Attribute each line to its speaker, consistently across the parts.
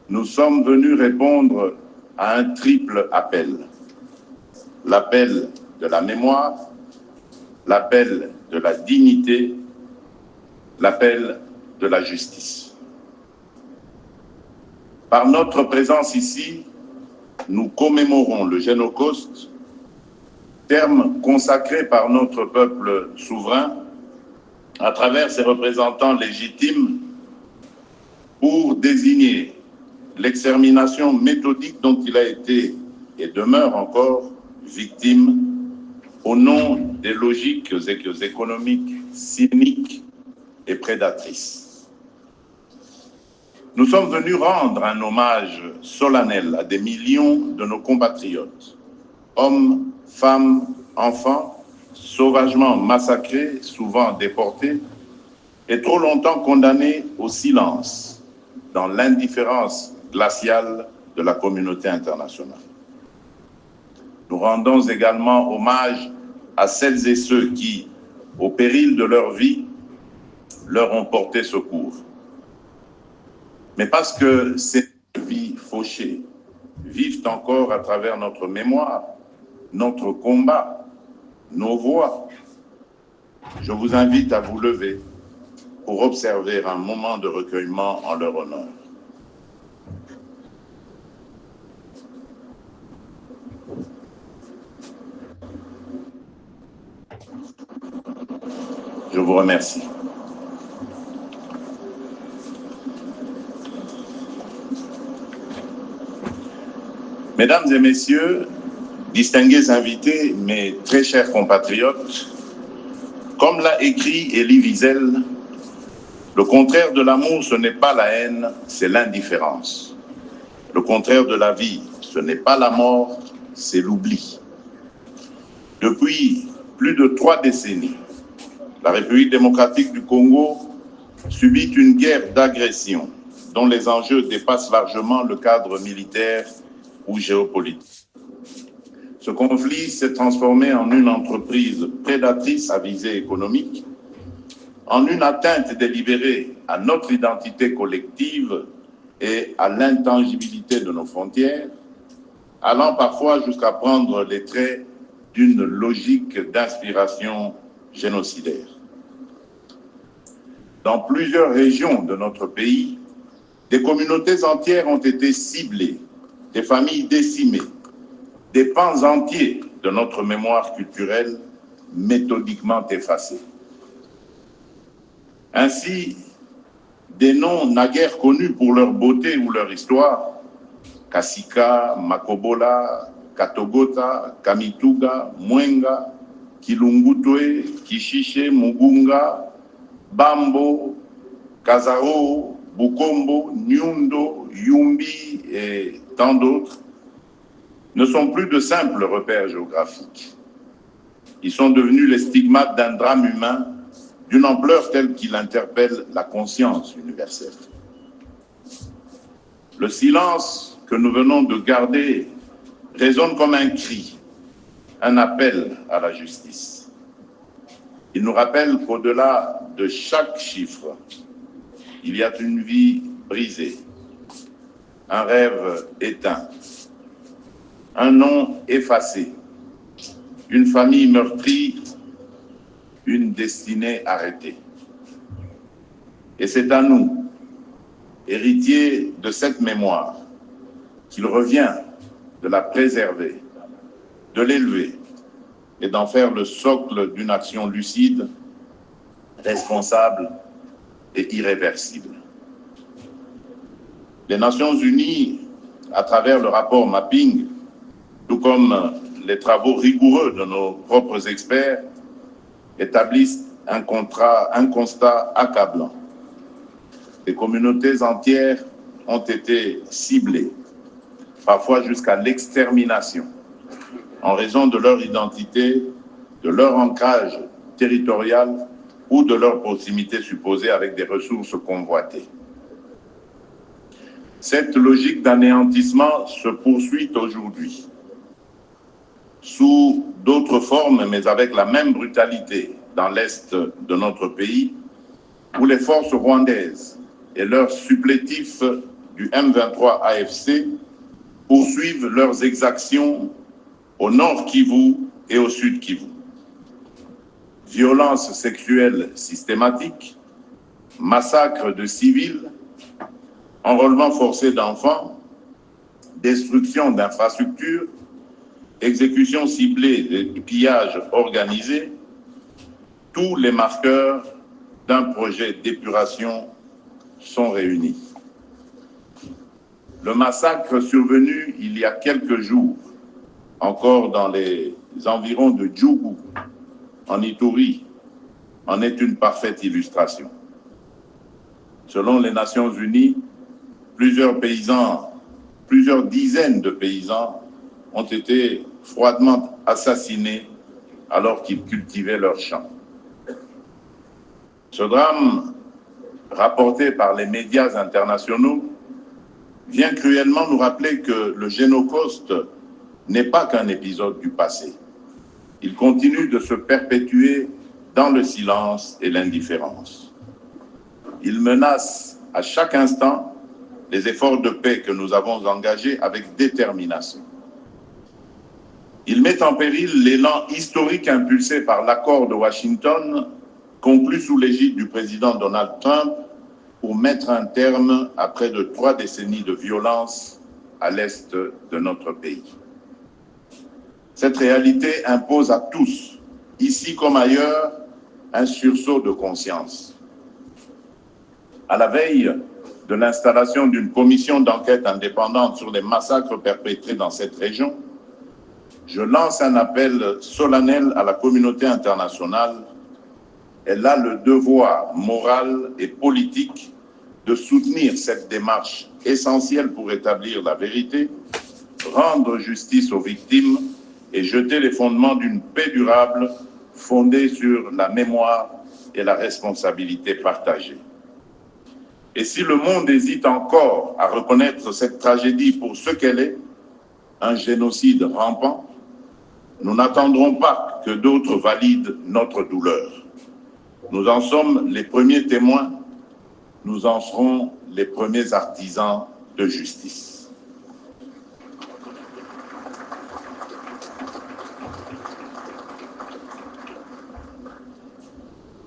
Speaker 1: nous sommes venus répondre à un triple appel. L'appel de la mémoire, l'appel de la dignité, l'appel de la justice. Par notre présence ici, nous commémorons le Génocauste, terme consacré par notre peuple souverain à travers ses représentants légitimes pour désigner l'extermination méthodique dont il a été et demeure encore victime au nom des logiques économiques cyniques et prédatrices. Nous sommes venus rendre un hommage solennel à des millions de nos compatriotes, hommes, femmes, enfants, sauvagement massacrés, souvent déportés, et trop longtemps condamnés au silence, dans l'indifférence glaciale de la communauté internationale. Nous rendons également hommage à celles et ceux qui, au péril de leur vie, leur ont porté secours. Mais parce que ces vies fauchées vivent encore à travers notre mémoire, notre combat, nos voix, je vous invite à vous lever pour observer un moment de recueillement en leur honneur. Je vous remercie. Mesdames et messieurs, distingués invités, mes très chers compatriotes, comme l'a écrit Elie Wiesel, le contraire de l'amour, ce n'est pas la haine, c'est l'indifférence. Le contraire de la vie, ce n'est pas la mort, c'est l'oubli. Depuis plus de 3 décennies, la République démocratique du Congo subit une guerre d'agression dont les enjeux dépassent largement le cadre militaire ou géopolitique. Ce conflit s'est transformé en une entreprise prédatrice à visée économique, en une atteinte délibérée à notre identité collective et à l'intangibilité de nos frontières, allant parfois jusqu'à prendre les traits d'une logique d'inspiration génocidaire. Dans plusieurs régions de notre pays, des communautés entières ont été ciblées, des familles décimées, des pans entiers de notre mémoire culturelle méthodiquement effacés. Ainsi, des noms naguère connus pour leur beauté ou leur histoire, Kasika, Makobola, Katogota, Kamituga, Mwenga, Kilungutwe, Kishiche, Mugunga, Bambo, Kazao, Bukombo, Nyundo, Yumbi et tant d'autres, ne sont plus de simples repères géographiques. Ils sont devenus les stigmates d'un drame humain d'une ampleur telle qu'il interpelle la conscience universelle. Le silence que nous venons de garder résonne comme un cri, un appel à la justice. Il nous rappelle qu'au-delà de chaque chiffre, il y a une vie brisée, un rêve éteint, un nom effacé, une famille meurtrie, une destinée arrêtée. Et c'est à nous, héritiers de cette mémoire, qu'il revient de la préserver, de l'élever et d'en faire le socle d'une action lucide, responsable et irréversible. Les Nations Unies, à travers le rapport Mapping, tout comme les travaux rigoureux de nos propres experts, établissent un constat accablant. Des communautés entières ont été ciblées, parfois jusqu'à l'extermination, en raison de leur identité, de leur ancrage territorial ou de leur proximité supposée avec des ressources convoitées. Cette logique d'anéantissement se poursuit aujourd'hui, sous d'autres formes, mais avec la même brutalité dans l'est de notre pays, où les forces rwandaises et leurs supplétifs du M23 AFC poursuivent leurs exactions au nord Kivu et au sud Kivu. Violences sexuelles systématiques, massacres de civils, enrôlement forcé d'enfants, destruction d'infrastructures, exécution ciblée et pillage organisé, tous les marqueurs d'un projet d'épuration sont réunis. Le massacre survenu il y a quelques jours, encore dans les environs de Djougou, en Ituri, en est une parfaite illustration. Selon les Nations Unies, plusieurs dizaines de paysans ont été froidement assassinés alors qu'ils cultivaient leurs champs. Ce drame, rapporté par les médias internationaux, vient cruellement nous rappeler que le Génocost n'est pas qu'un épisode du passé. Il continue de se perpétuer dans le silence et l'indifférence. Il menace à chaque instant les efforts de paix que nous avons engagés avec détermination. Il met en péril l'élan historique impulsé par l'accord de Washington, conclu sous l'égide du président Donald Trump, pour mettre un terme à près de 3 décennies de violence à l'est de notre pays. Cette réalité impose à tous, ici comme ailleurs, un sursaut de conscience. À la veille de l'installation d'une commission d'enquête indépendante sur les massacres perpétrés dans cette région, je lance un appel solennel à la communauté internationale. Elle a le devoir moral et politique de soutenir cette démarche essentielle pour établir la vérité, rendre justice aux victimes et jeter les fondements d'une paix durable fondée sur la mémoire et la responsabilité partagée. Et si le monde hésite encore à reconnaître cette tragédie pour ce qu'elle est, un génocide rampant, nous n'attendrons pas que d'autres valident notre douleur. Nous en sommes les premiers témoins, nous en serons les premiers artisans de justice.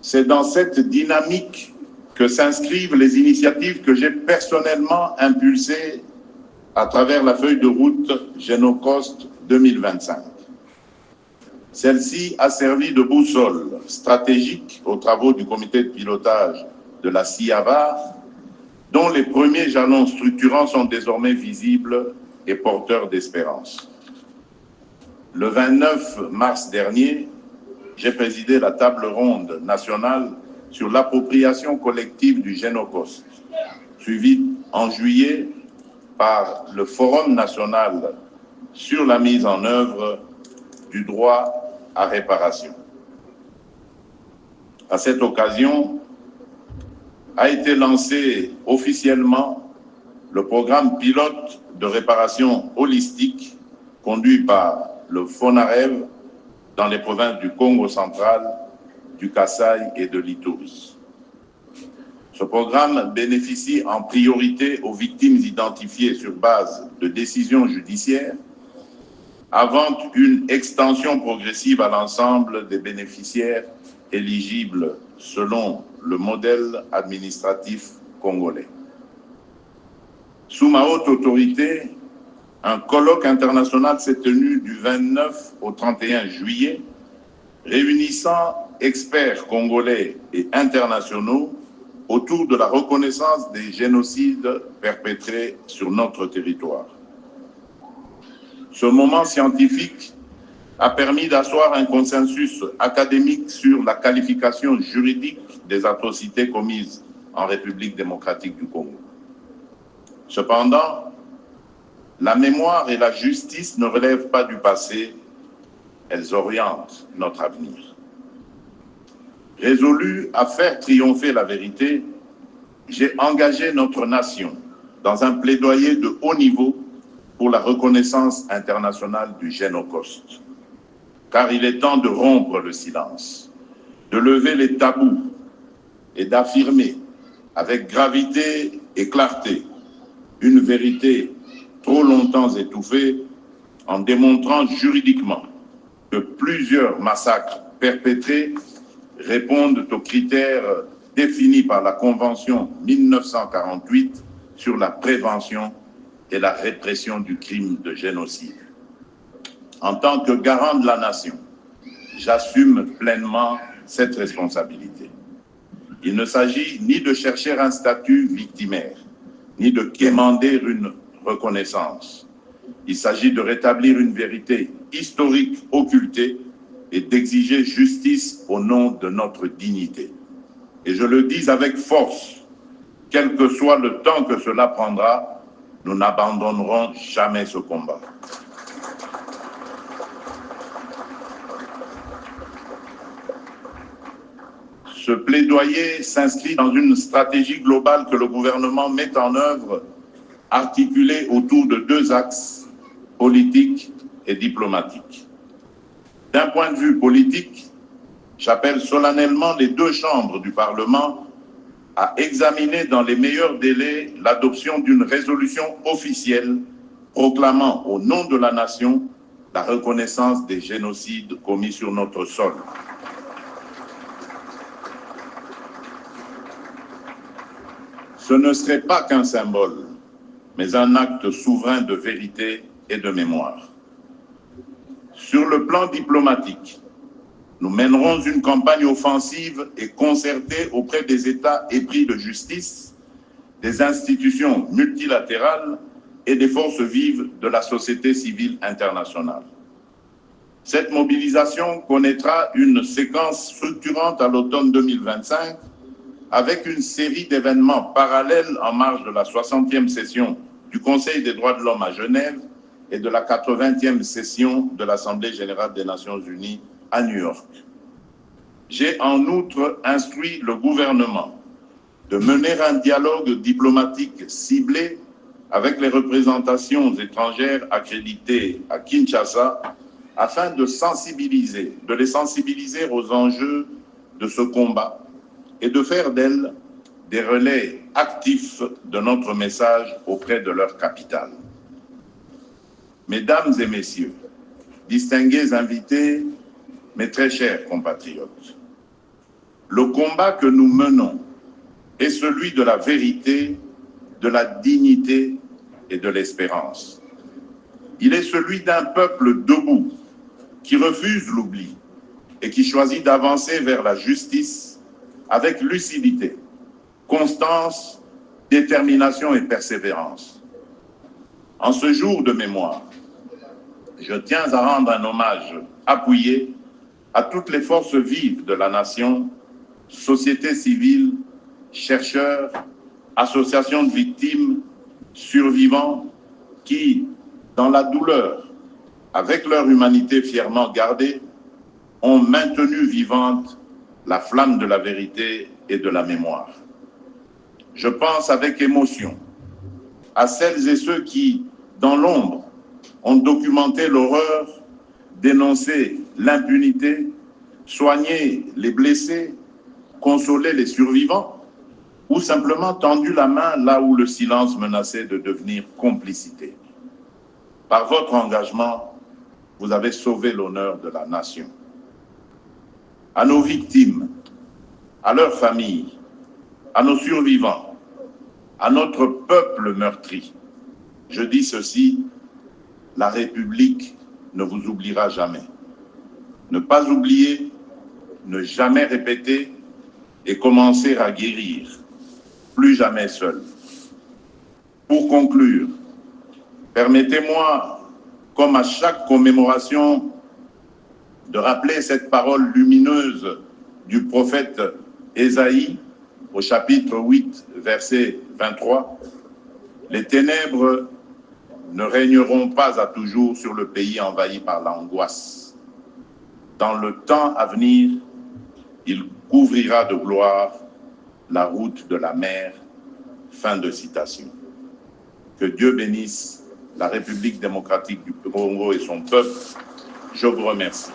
Speaker 1: C'est dans cette dynamique que s'inscrivent les initiatives que j'ai personnellement impulsées à travers la feuille de route Génocost 2025. Celle-ci a servi de boussole stratégique aux travaux du comité de pilotage de la CIAVAR, dont les premiers jalons structurants sont désormais visibles et porteurs d'espérance. Le 29 mars dernier, j'ai présidé la table ronde nationale sur l'appropriation collective du Génocost, suivie en juillet par le Forum national sur la mise en œuvre du droit à réparation. À cette occasion, a été lancé officiellement le programme pilote de réparation holistique conduit par le FONAREV dans les provinces du Congo central, du Kasaï et de l'Ituri. Ce programme bénéficie en priorité aux victimes identifiées sur base de décisions judiciaires, avant une extension progressive à l'ensemble des bénéficiaires éligibles selon le modèle administratif congolais. Sous ma haute autorité, un colloque international s'est tenu du 29 au 31 juillet, réunissant experts congolais et internationaux autour de la reconnaissance des génocides perpétrés sur notre territoire. Ce moment scientifique a permis d'asseoir un consensus académique sur la qualification juridique des atrocités commises en République démocratique du Congo. Cependant, la mémoire et la justice ne relèvent pas du passé, elles orientent notre avenir. Résolu à faire triompher la vérité, j'ai engagé notre nation dans un plaidoyer de haut niveau pour la reconnaissance internationale du Génocost. Car il est temps de rompre le silence, de lever les tabous et d'affirmer avec gravité et clarté une vérité trop longtemps étouffée en démontrant juridiquement que plusieurs massacres perpétrés répondent aux critères définis par la Convention 1948 sur la prévention et la répression du crime de génocide. En tant que garant de la nation, j'assume pleinement cette responsabilité. Il ne s'agit ni de chercher un statut victimaire, ni de quémander une reconnaissance. Il s'agit de rétablir une vérité historique occultée et d'exiger justice au nom de notre dignité. Et je le dis avec force, quel que soit le temps que cela prendra, nous n'abandonnerons jamais ce combat. Ce plaidoyer s'inscrit dans une stratégie globale que le gouvernement met en œuvre, articulée autour de deux axes, politiques et diplomatiques. D'un point de vue politique, j'appelle solennellement les deux chambres du Parlement à examiner dans les meilleurs délais l'adoption d'une résolution officielle proclamant au nom de la nation la reconnaissance des génocides commis sur notre sol. Ce ne serait pas qu'un symbole, mais un acte souverain de vérité et de mémoire. Sur le plan diplomatique, nous mènerons une campagne offensive et concertée auprès des États épris de justice, des institutions multilatérales et des forces vives de la société civile internationale. Cette mobilisation connaîtra une séquence structurante à l'automne 2025 avec une série d'événements parallèles en marge de la 60e session du Conseil des droits de l'homme à Genève et de la 80e session de l'Assemblée générale des Nations unies à New York. J'ai en outre instruit le gouvernement de mener un dialogue diplomatique ciblé avec les représentations étrangères accréditées à Kinshasa afin de les sensibiliser aux enjeux de ce combat et de faire d'elles des relais actifs de notre message auprès de leur capitale. Mesdames et messieurs, distingués invités, mes très chers compatriotes, le combat que nous menons est celui de la vérité, de la dignité et de l'espérance. Il est celui d'un peuple debout qui refuse l'oubli et qui choisit d'avancer vers la justice avec lucidité, constance, détermination et persévérance. En ce jour de mémoire, je tiens à rendre un hommage appuyé à toutes les forces vives de la nation, société civile, chercheurs, associations de victimes, survivants, qui, dans la douleur, avec leur humanité fièrement gardée, ont maintenu vivante la flamme de la vérité et de la mémoire. Je pense avec émotion à celles et ceux qui, dans l'ombre, ont documenté l'horreur, dénoncé l'impunité, soigné les blessés, consolé les survivants, ou simplement tendu la main là où le silence menaçait de devenir complicité. Par votre engagement, vous avez sauvé l'honneur de la nation. À nos victimes, à leurs familles, à nos survivants, à notre peuple meurtri, je dis ceci, la République ne vous oubliera jamais. Ne pas oublier, ne jamais répéter et commencer à guérir, plus jamais seul. Pour conclure, permettez-moi, comme à chaque commémoration, de rappeler cette parole lumineuse du prophète Ésaïe au chapitre 8, verset 23. Les ténèbres ne régneront pas à toujours sur le pays envahi par l'angoisse. Dans le temps à venir, il couvrira de gloire la route de la mer. Fin de citation. Que Dieu bénisse la République démocratique du Congo et son peuple. Je vous remercie.